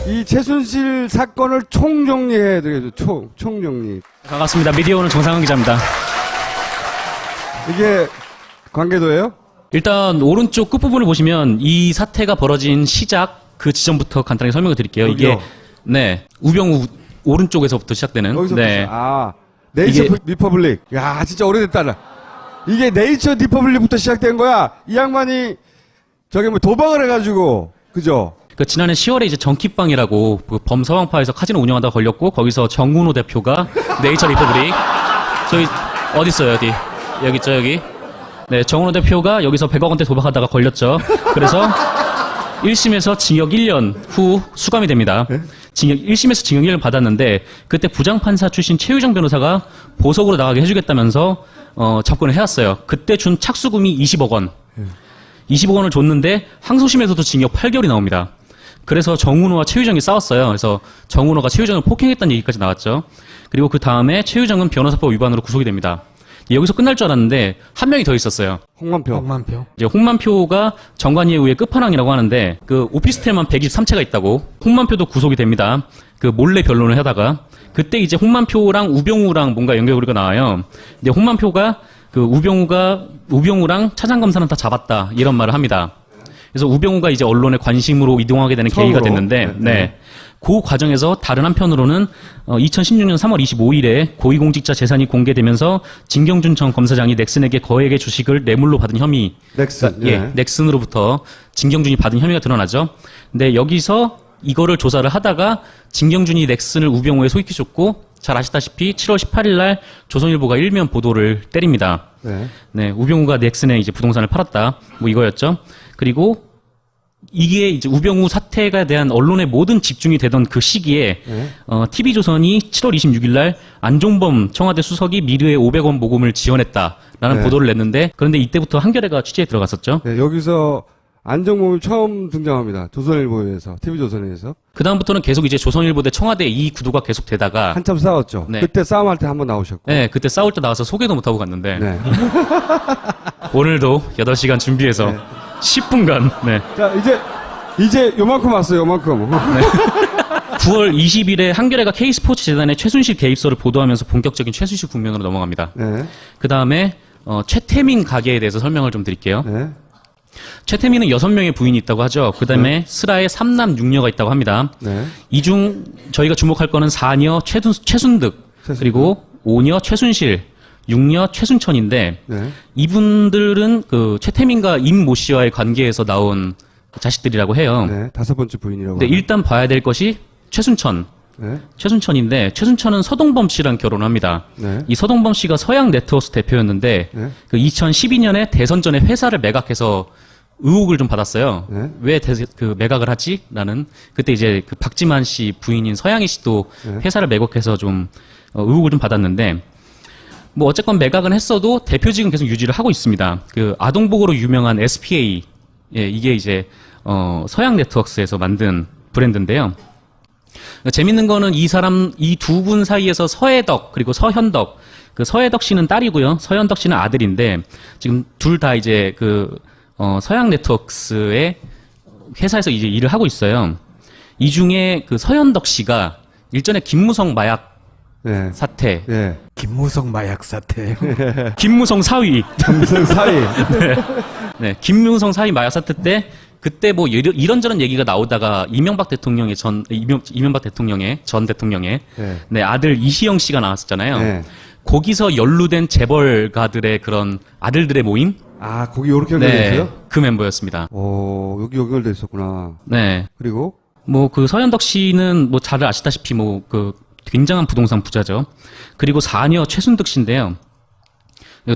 이 최순실 사건을 총정리해야 되겠죠. 총정리. 반갑습니다. 미디어오늘 정상훈 기자입니다. 이게 관계도예요? 일단 오른쪽 끝부분을 보시면 이 사태가 벌어진 시작 그 지점부터 간단하게 설명을 드릴게요. 여기요? 이게 네 우병우 오른쪽에서부터 시작되는 여기서부터 네. 네이처 이게- 리퍼블릭. 야, 진짜 오래됐다. 이게 네이처 리퍼블릭부터 시작된 거야. 이 양반이 저기 뭐 도박을 해가지고 그죠? 그 지난해 10월에 이제 정키빵이라고 그 범서방파에서 카지노 운영하다가 걸렸고 거기서 정운호 대표가 네이처 리퍼블릭 저기 어디 있어요 어디 여기 있죠 여기 네 정운호 대표가 여기서 100억 원대 도박하다가 걸렸죠. 그래서 1심에서 징역 1년 후 수감이 됩니다. 1심에서 징역 1년 받았는데 그때 부장판사 출신 최유정 변호사가 보석으로 나가게 해주겠다면서 접근을 해왔어요. 그때 준 착수금이 20억 원. 20억 원을 줬는데 항소심에서도 징역 8개월이 나옵니다. 그래서 정운호와 최유정이 싸웠어요. 그래서 정운호가 최유정을 폭행했다는 얘기까지 나왔죠. 그리고 그 다음에 최유정은 변호사법 위반으로 구속이 됩니다. 여기서 끝날 줄 알았는데 한 명이 더 있었어요. 홍만표. 이제 홍만표가 정관예우의 끝판왕이라고 하는데 그 오피스텔만 123채가 있다고 홍만표도 구속이 됩니다. 그 몰래 변론을 하다가 그때 이제 홍만표랑 우병우랑 뭔가 연결고리가 나와요. 근데 홍만표가 그 우병우랑 차장검사는 다 잡았다 이런 말을 합니다. 그래서 우병우가 이제 언론의 관심으로 이동하게 되는 처음으로. 계기가 됐는데 네. 그 과정에서 다른 한편으로는 2016년 3월 25일에 고위공직자 재산이 공개되면서 진경준 전 검사장이 넥슨에게 거액의 주식을 뇌물로 받은 혐의 넥슨. 예, 넥슨으로부터 진경준이 받은 혐의가 드러나죠. 근데 여기서 이거를 조사를 하다가 진경준이 넥슨을 우병우에 소개시켰고 잘 아시다시피 7월 18일 날 조선일보가 일면 보도를 때립니다. 네, 우병우가 넥슨에 이제 부동산을 팔았다. 뭐 이거였죠. 그리고 이게 이제 우병우 사태에 대한 언론의 모든 집중이 되던 그 시기에 TV조선이 7월 26일 날 안종범 청와대 수석이 미르에 500원 모금을 지원했다라는 네. 보도를 냈는데 그런데 이때부터 한겨레가 취재에 들어갔었죠. 네, 여기서 안정범이 처음 등장합니다. 조선일보에서, TV조선에서. 그 다음부터는 계속 이제 조선일보 대 청와대 이 구도가 계속 되다가 한참 싸웠죠. 네. 그때 싸움할 때 한번 나오셨고. 네, 그때 싸울 때 나와서 소개도 못하고 갔는데 네. 오늘도 8시간 준비해서 네. 10분간 네. 자, 이제 요만큼 왔어요, 요만큼. 9월 20일에 한겨레가 K스포츠 재단의 최순실 개입설을 보도하면서 본격적인 최순실 국면으로 넘어갑니다. 네. 그 다음에 최태민 가게에 대해서 설명을 좀 드릴게요. 네. 최태민은 6명의 부인이 있다고 하죠. 그 다음에 슬아에 3남 6녀가 있다고 합니다. 네. 이 중 저희가 주목할 거는 4녀 최순득, 그리고 5녀 최순실, 6녀 최순천인데 네. 이분들은 그 최태민과 임모 씨와의 관계에서 나온 자식들이라고 해요. 네. 5번째 부인이라고. 근데 일단 봐야 될 것이 최순천. 네. 최순천인데 최순천은 서동범 씨랑 결혼을 합니다. 네. 이 서동범 씨가 서양 네트워크 대표였는데 네. 그 2012년에 대선 전에 회사를 매각해서 의혹을 좀 받았어요. 네. 왜 그 매각을 하지? 라는 그때 이제 그 박지만 씨 부인인 서양희 씨도 네. 회사를 매각해서 좀 의혹을 좀 받았는데 뭐 어쨌건 매각은 했어도 대표직은 계속 유지를 하고 있습니다. 그 아동복으로 유명한 SPA 예, 이게 이제 서양 네트워크에서 만든 브랜드인데요. 재밌는 거는 이 두 분 사이에서 서해덕 그리고 서현덕 그 서해덕 씨는 딸이고요. 서현덕 씨는 아들인데 지금 둘 다 이제 그 서양 네트워크의 회사에서 이제 일을 하고 있어요. 이 중에 그 서현덕 씨가 일전에 김무성 마약 네. 사태, 네. 김무성 마약 사태. 김무성 사위, 무슨 사이. 네, 김무성 사위 마약 사태 때 그때 뭐 이런저런 얘기가 나오다가 이명박 대통령의 전 대통령의 네. 네, 아들 이시영 씨가 나왔었잖아요. 네. 거기서 연루된 재벌가들의 그런 아들들의 모임? 아, 거기 요렇게 연결돼 있어요? 그 멤버였습니다. 오, 여기 연결돼 있었구나. 네. 그리고 뭐 그 서현덕 씨는 뭐 잘 아시다시피 뭐 그 굉장한 부동산 부자죠. 그리고 4녀 최순득 씨인데요.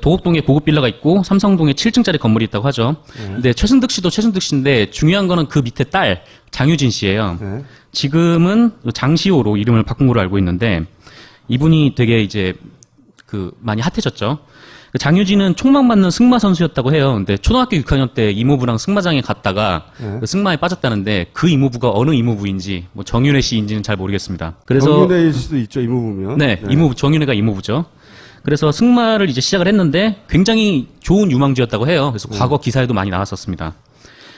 도곡동에 고급 빌라가 있고 삼성동에 7층짜리 건물이 있다고 하죠. 근데 최순득 씨도 최순득 씨인데 중요한 거는 그 밑에 딸 장유진 씨예요. 네. 지금은 장시호로 이름을 바꾼 걸로 알고 있는데 이분이 되게 이제 그 많이 핫해졌죠. 그 장유진은 총망 맞는 승마 선수였다고 해요. 근데 초등학교 6학년 때 이모부랑 승마장에 갔다가 그 승마에 빠졌다는데 그 이모부가 어느 이모부인지 뭐 정윤회 씨인지는 잘 모르겠습니다. 그래서 정윤회일 수도 있죠, 이모부면. 네, 이모부 정윤회가 이모부죠. 그래서 승마를 이제 시작을 했는데 굉장히 좋은 유망주였다고 해요. 그래서 과거 기사에도 많이 나왔었습니다.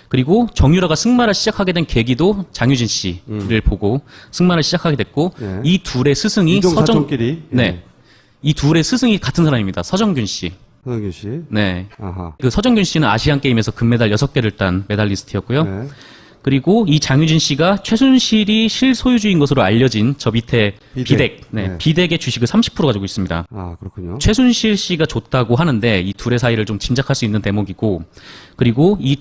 그리고 정유라가 승마를 시작하게 된 계기도 장유진 씨를 보고 승마를 시작하게 됐고 예. 이 둘의 스승이 이종 서정 사촌끼리. 예. 네. 이 둘의 스승이 같은 사람입니다. 서정균 씨. 서정균 씨. 네. 아하. 그 서정균 씨는 아시안 게임에서 금메달 6개를 딴 메달리스트였고요. 네. 그리고 이 장유진 씨가 최순실이 실소유주인 것으로 알려진 저 밑에 비덱, 네. 비덱의 주식을 30% 가지고 있습니다. 아, 그렇군요. 최순실 씨가 줬다고 하는데 이 둘의 사이를 좀 짐작할 수 있는 대목이고, 그리고 이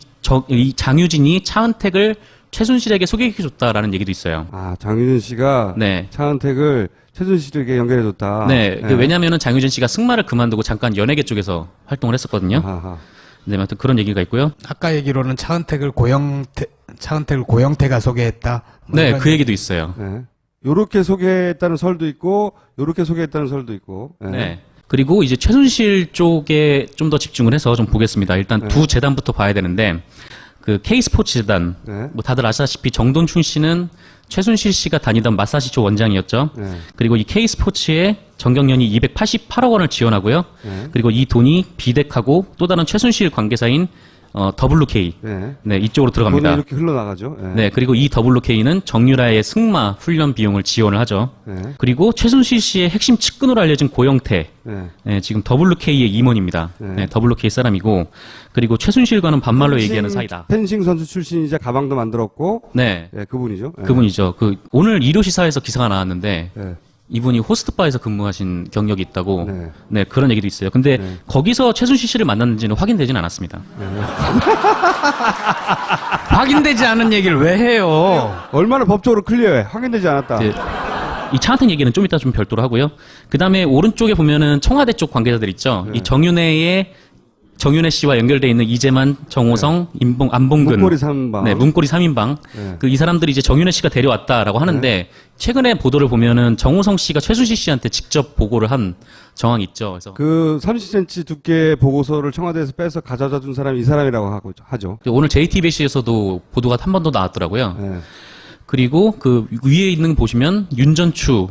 장유진이 차은택을 최순실에게 소개시켜줬다라는 얘기도 있어요. 아, 장윤준 씨가 네. 차은택을 최순실에게 연결해줬다. 네, 왜냐하면 장유진 씨가 승마를 그만두고 잠깐 연예계 쪽에서 활동을 했었거든요. 아하. 네, 아무튼 그런 얘기가 있고요. 아까 얘기로는 차은택을 고영태가 소개했다. 뭐 네, 이런 그 얘기도 있어요. 네. 요렇게 소개했다는 설도 있고, 요렇게 소개했다는 설도 있고. 네. 네. 그리고 이제 최순실 쪽에 좀 더 집중을 해서 좀 보겠습니다. 일단 네. 두 재단부터 봐야 되는데, 그 K스포츠 재단, 네. 뭐 다들 아시다시피 정돈춘 씨는 최순실 씨가 다니던 마사지초 원장이었죠. 네. 그리고 이 K스포츠에 정경련이 288억 원을 지원하고요. 네. 그리고 이 돈이 비덱하고 또 다른 최순실 관계사인 WK, 네. 네, 이쪽으로 돈이 들어갑니다. 이렇게 흘러나가죠. 네. 네, 그리고 이 WK는 정유라의 승마 훈련 비용을 지원을 하죠. 네. 그리고 최순실 씨의 핵심 측근으로 알려진 고영태, 네. 네, 지금 WK의 임원입니다. 네. 네, WK 사람이고, 그리고 최순실과는 반말로 얘기하는 사이다. 펜싱 선수 출신이자 가방도 만들었고, 네, 네, 그분이죠. 네. 그분이죠. 오늘 일요시사에서 기사가 나왔는데, 네. 이분이 호스트바에서 근무하신 경력이 있다고, 네. 네, 그런 얘기도 있어요. 근데 네. 거기서 최순실 씨를 만났는지는 확인되진 않았습니다. 확인되지 않은 얘기를 왜 해요? 얼마나 법적으로 클리어해? 확인되지 않았다. 이제 이 차은택 얘기는 좀 이따 좀 별도로 하고요. 그 다음에 오른쪽에 보면은 청와대 쪽 관계자들 있죠. 네. 이 정윤회 씨와 연결돼 있는 이재만, 정호성, 안봉근. 문고리 3방. 네, 문고리 3인방. 네. 이 사람들이 이제 정윤회 씨가 데려왔다라고 하는데, 최근에 보도를 보면은 정호성 씨가 최순실 씨한테 직접 보고를 한 정황이 있죠. 그래서 그 30cm 두께의 보고서를 청와대에서 빼서 가져다 준 사람이 이 사람이라고 하죠. 오늘 JTBC에서도 보도가 한 번 더 나왔더라고요. 네. 그리고 그 위에 있는 거 보시면 윤전추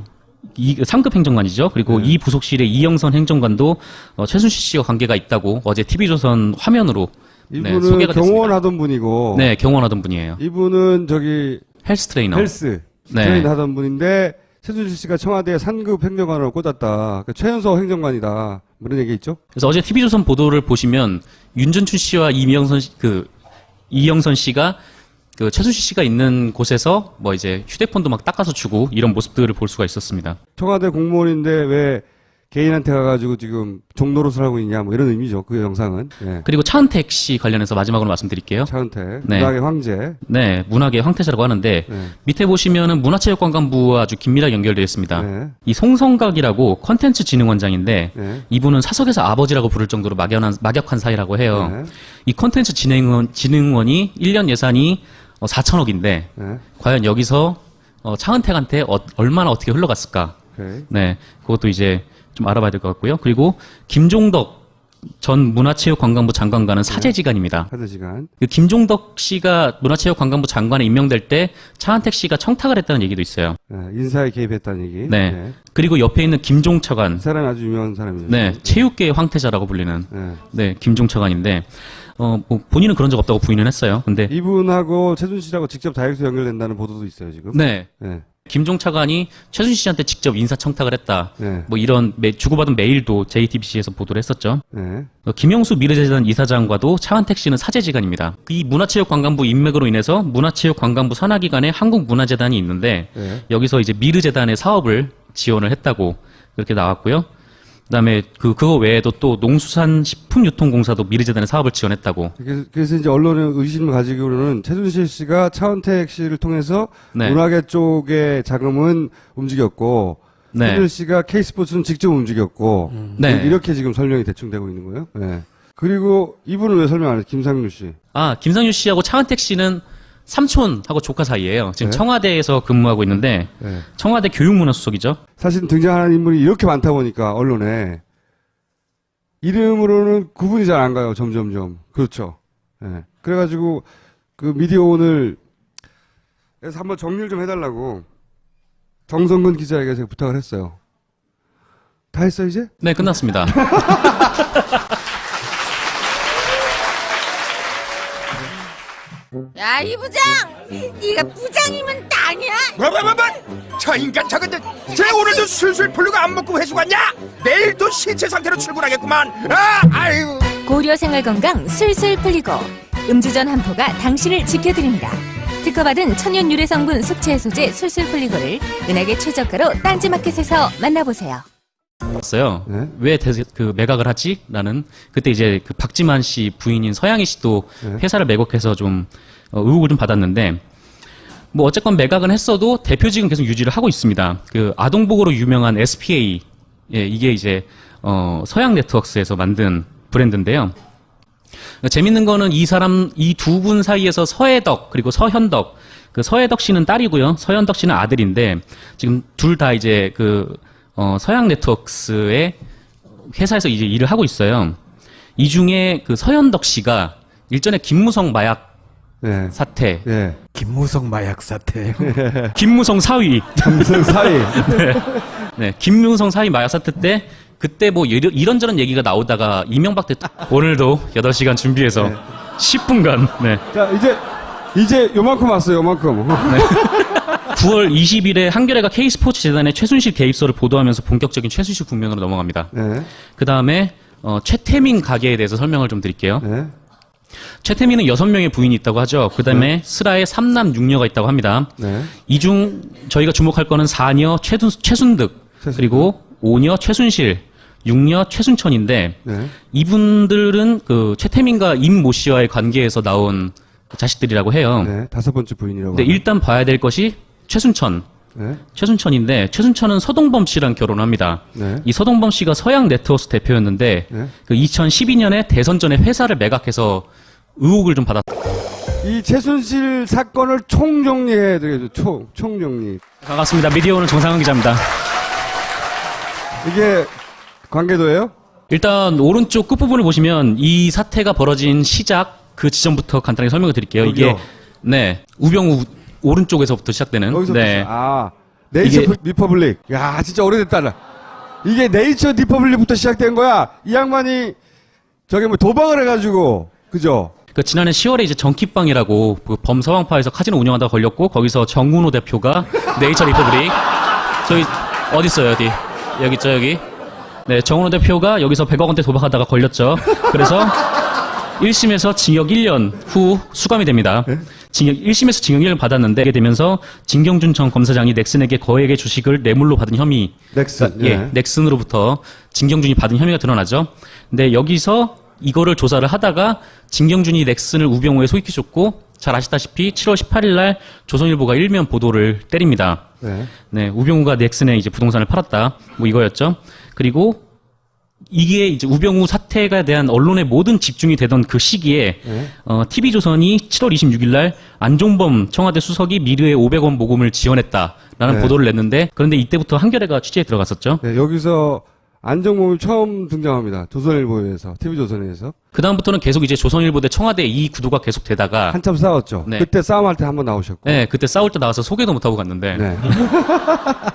상급 행정관이죠. 그리고 이 부속실의 이영선 행정관도 최순실 씨와 관계가 있다고 어제 TV조선 화면으로 이분은 소개가 됐습니다. 경호원하던 분이고, 네, 경원하던 분이에요. 이분은 저기 헬스 트레이너. 헬스 네. 트레이너 하던 분인데 최순실 씨가 청와대 상급 행정관으로 꽂았다. 그 최연소 행정관이다. 뭐 이런 얘기 있죠? 그래서 어제 TV조선 보도를 보시면 윤전춘 씨와 이영선 씨가 그 최순실 씨가 있는 곳에서 뭐 이제 휴대폰도 막 닦아서 주고 이런 모습들을 볼 수가 있었습니다. 청와대 공무원인데 왜 개인한테 가가지고 지금 종노릇을 하고 있냐, 뭐 이런 의미죠. 그 영상은. 예. 그리고 차은택 씨 관련해서 마지막으로 말씀드릴게요. 차은택, 네. 문학의 황제. 네, 문학의 황태자라고 하는데 네. 밑에 보시면은 문화체육관광부와 아주 긴밀하게 연결되어 있습니다. 네. 이 송성각이라고 컨텐츠 진흥원장인데 네. 이분은 사석에서 아버지라고 부를 정도로 막역한 사이라고 해요. 네. 이 컨텐츠 진흥원이 1년 예산이 4천억인데 네. 과연 여기서 차은택한테 얼마나 어떻게 흘러갔을까? 오케이. 네, 그것도 이제 좀 알아봐야 될 것 같고요. 그리고 김종덕 전 문화체육관광부 장관과는 사제지간입니다. 하드 시간. 그 김종덕 씨가 문화체육관광부 장관에 임명될 때 차은택 씨가 청탁을 했다는 얘기도 있어요. 네. 인사에 개입했다는 얘기. 네. 그리고 옆에 있는 김종처관, 이 사람이 아주 유명한 사람이죠. 네, 체육계의 황태자라고 불리는 네. 네, 김종처관인데 뭐 본인은 그런 적 없다고 부인은 했어요. 근데 이분하고 최순실하고 직접 다이렉트 연결된다는 보도도 있어요, 지금. 네, 네. 김종차관이 최순실 씨한테 직접 인사 청탁을 했다. 네. 뭐 이런 주고받은 메일도 JTBC에서 보도를 했었죠. 네. 김영수 미르재단 이사장과도 차은택 씨는 사제지간입니다. 이 문화체육관광부 인맥으로 인해서 문화체육관광부 산하기관에 한국문화재단이 있는데 네. 여기서 이제 미르재단의 사업을 지원을 했다고 그렇게 나왔고요. 그다음에 그거 외에도 또 농수산식품유통공사도 미르재단의 사업을 지원했다고. 그래서 이제 언론의 의심을 가지고는 최순실 씨가 차은택 씨를 통해서 네. 문화계 쪽의 자금은 움직였고 네. 최순실 씨가 K스포츠는 직접 움직였고 네. 이렇게 지금 설명이 대충 되고 있는 거예요. 네. 그리고 이분은 왜 설명 안 해요? 김상률 씨. 김상유 씨하고 차은택 씨는 삼촌하고 조카 사이예요. 지금 네. 청와대에서 근무하고 있는데 네. 청와대 교육문화수석이죠. 사실 등장하는 인물이 이렇게 많다 보니까 언론에 이름으로는 구분이 잘 안 가요. 점점점. 그렇죠. 네. 그래가지고 그 미디어 오늘 그래서 한번 정리를 좀 해달라고 정성근 기자에게 제가 부탁을 했어요. 다 했어 이제? 네, 끝났습니다. 야, 이 부장! 네가 부장이면 땅이야? 저 인간 저건데 쟤 오늘도 술술 풀리고 안 먹고 회수 갔냐? 내일도 신체 상태로 출근하겠구만. 아이고. 고려 생활건강 술술 풀리고 음주전 한 포가 당신을 지켜드립니다. 특허받은 천연 유래 성분 숙취 해소제 술술 풀리고를 은하계 최저가로 딴지마켓에서 만나보세요. 어요. 네. 왜 그 매각을 하지? 라는 그때 이제 그 박지만 씨 부인인 서양희 씨도 네. 회사를 매각해서 좀 의혹을 좀 받았는데 뭐 어쨌건 매각은 했어도 대표직은 계속 유지를 하고 있습니다. 그 아동복으로 유명한 SPA 이게 이제 서양 네트워크스에서 만든 브랜드인데요. 재밌는 거는 이 두 분 사이에서 서해덕 그리고 서현덕 그 서해덕 씨는 딸이고요. 서현덕 씨는 아들인데 지금 둘 다 이제 그 서양 네트워크스의 회사에서 이제 일을 하고 있어요. 이 중에 그 서현덕 씨가 일전에 김무성 마약 네. 사태, 예. 김무성 마약 사태. 김무성 사위, 무슨 사이? 네, 김무성 사위 마약 사태 때 그때 뭐 이런저런 얘기가 나오다가 이명박 때 오늘도 8시간 준비해서 네. 10분간 네. 자, 이제 요만큼 왔어요, 요만큼. 9월 20일에 한겨레가 K스포츠 재단의 최순실 개입설을 보도하면서 본격적인 최순실 국면으로 넘어갑니다. 네. 그 다음에 최태민 가게에 대해서 설명을 좀 드릴게요. 네. 최태민은 6명의 부인이 있다고 하죠. 그 다음에 슬아에 3남 6녀가 있다고 합니다. 네. 이 중 저희가 주목할 거는 4녀 최순득, 그리고 5녀 최순실, 6녀 최순천인데 네. 이분들은 그 최태민과 임모 씨와의 관계에서 나온 자식들이라고 해요. 네. 5번째 부인이라고. 근데 일단 봐야 될 것이 최순천. 네. 최순천인데 최순천은 서동범 씨랑 결혼합니다. 네. 이 서동범 씨가 서양 네트워크 대표였는데 네. 그 2012년에 대선 전에 회사를 매각해서 의혹을 좀 받았. 이 최순실 사건을 총정리해드려야죠. 총정리. 반갑습니다. 미디어오늘 정상훈 기자입니다. 이게 관계도예요? 일단 오른쪽 끝부분을 보시면 이 사태가 벌어진 시작 그 지점부터 간단하게 설명을 드릴게요. 여기요? 이게 네 우병우 오른쪽에서부터 시작되는 여기서 네. 네이처 이게- 리퍼블릭. 야, 진짜 오래됐다. 이게 네이처 리퍼블릭부터 시작된 거야. 이 양반이 저기 뭐 도박을 해가지고 그죠? 그 지난해 10월에 이제 정키빵이라고 그 범서방파에서 카지노 운영하다가 걸렸고 거기서 정운호 대표가 네이처 리퍼블릭 저기 어디 있어요 어디 여기 있죠 여기 네 정운호 대표가 여기서 100억 원대 도박하다가 걸렸죠. 그래서 1심에서 징역 1년 후 수감이 됩니다. 1심에서 징역 1년을 받았는데 이게 되면서 진경준 전 검사장이 넥슨에게 거액의 주식을 뇌물로 받은 혐의 넥슨. 예, 넥슨으로부터 진경준이 받은 혐의가 드러나죠. 근데 여기서 이거를 조사를 하다가 진경준이 넥슨을 우병우에 소개해줬고 잘 아시다시피 7월 18일 날 조선일보가 일면 보도를 때립니다. 네. 네, 우병우가 넥슨에 이제 부동산을 팔았다. 뭐 이거였죠. 그리고 이게 이제 우병우 사태에 대한 언론의 모든 집중이 되던 그 시기에 네. TV조선이 7월 26일 날 안종범 청와대 수석이 미르에 500원 모금을 지원했다라는 네. 보도를 냈는데 그런데 이때부터 한겨레가 취재에 들어갔었죠. 네, 여기서 안정범이 처음 등장합니다. 조선일보에서, TV조선에서. 그다음부터는 계속 이제 조선일보 대 청와대 이 구도가 계속 되다가 한참 싸웠죠. 네. 그때 싸움할 때 한번 나오셨고. 네, 그때 싸울 때 나와서 소개도 못하고 갔는데 네.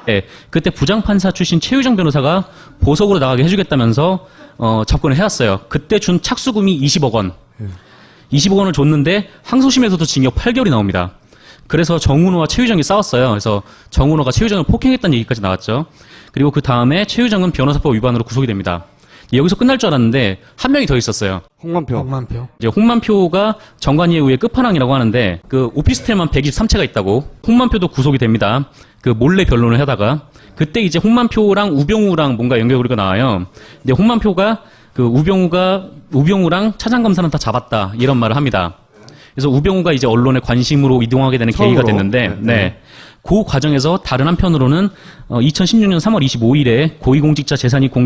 네, 그때 부장판사 출신 최유정 변호사가 보석으로 나가게 해주겠다면서 접근을 해왔어요. 그때 준 착수금이 20억 원. 20억 원을 줬는데 항소심에서도 징역 8개월이 나옵니다. 그래서 정운호와 최유정이 싸웠어요. 그래서 정운호가 최유정을 폭행했다는 얘기까지 나왔죠. 그리고 그 다음에 최유정은 변호사법 위반으로 구속이 됩니다. 여기서 끝날 줄 알았는데 한 명이 더 있었어요. 홍만표. 홍만표. 이제 홍만표가 정관예우의 끝판왕이라고 하는데 그 오피스텔만 123채가 있다고 홍만표도 구속이 됩니다. 그 몰래 변론을 하다가 그때 이제 홍만표랑 우병우랑 뭔가 연결고리가 나와요. 근데 홍만표가 그 우병우랑 차장검사는 다 잡았다 이런 말을 합니다. 그래서 우병우가 이제 언론의 관심으로 이동하게 되는 계기가 처음으로. 됐는데 네. 네. 그 과정에서 다른 한편으로는 2016년 3월 25일에 고위공직자 재산이